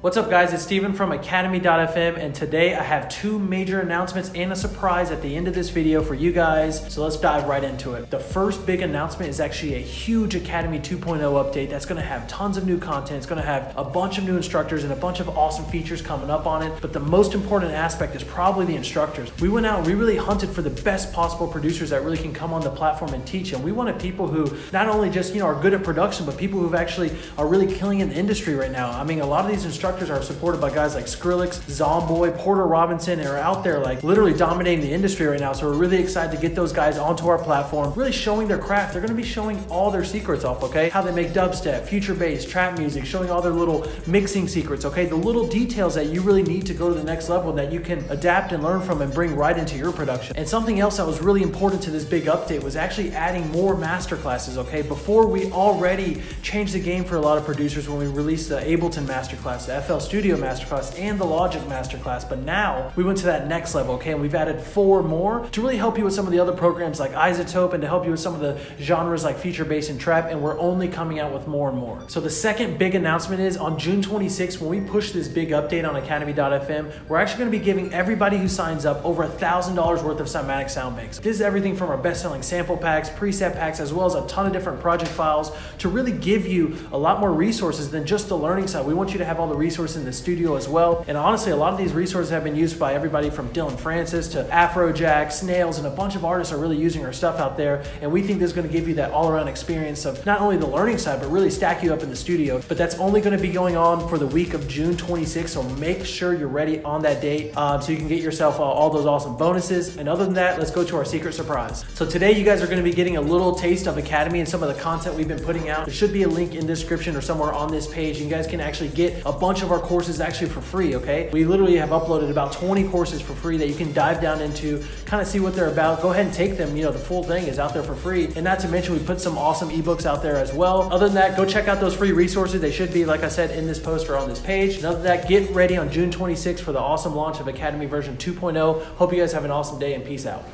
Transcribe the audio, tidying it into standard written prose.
What's up guys, it's Steven from Academy.fm, and today I have two major announcements and a surprise at the end of this video for you guys, so let's dive right into it. The first big announcement is actually a huge Academy 2.0 update that's going to have tons of new content. It's going to have a bunch of new instructors and a bunch of awesome features coming up on it, but the most important aspect is probably the instructors. We went out and we really hunted for the best possible producers that really can come on the platform and teach, and we wanted people who not only just are good at production, but people who actually are really killing in the industry right now. I mean, a lot of these instructors are supported by guys like Skrillex, Zomboy, Porter Robinson, and are out there like literally dominating the industry right now. So we're really excited to get those guys onto our platform, really showing their craft. They're going to be showing all their secrets off, okay? How they make dubstep, future bass, trap music, showing all their little mixing secrets, okay? The little details that you really need to go to the next level that you can adapt and learn from and bring right into your production. And something else that was really important to this big update was actually adding more masterclasses, okay? Before, we already changed the game for a lot of producers when we released the Ableton Masterclass, the FL Studio Masterclass, and the Logic Masterclass, but now we went to that next level, okay? And we've added 4 more to really help you with some of the other programs like Isotope and to help you with some of the genres like feature bass and trap, and we're only coming out with more and more. So the second big announcement is on June 26th, when we push this big update on Academy.fm, we're actually going to be giving everybody who signs up over $1,000 worth of Cymatics sound banks. This is everything from our best-selling sample packs, preset packs, as well as a ton of different project files to really give you a lot more resources than just the learning side. We want you to have all the resources in the studio as well. And honestly, a lot of these resources have been used by everybody from Dylan Francis to Afrojack, Snails, and a bunch of artists are really using our stuff out there. And we think this is going to give you that all-around experience of not only the learning side, but really stack you up in the studio. But that's only going to be going on for the week of June 26th. So make sure you're ready on that date so you can get yourself all those awesome bonuses. And other than that, let's go to our secret surprise. So today you guys are going to be getting a little taste of Academy and some of the content we've been putting out. There should be a link in the description or somewhere on this page. You guys can actually get a bunch of our courses actually for free, okay? We literally have uploaded about 20 courses for free that you can dive down into, kind of see what they're about. Go ahead and take them. The full thing is out there for free. And not to mention, we put some awesome ebooks out there as well. Other than that, go check out those free resources. They should be, like I said, in this post or on this page. And other than that, get ready on June 26th for the awesome launch of Academy version 2.0. Hope you guys have an awesome day, and peace out.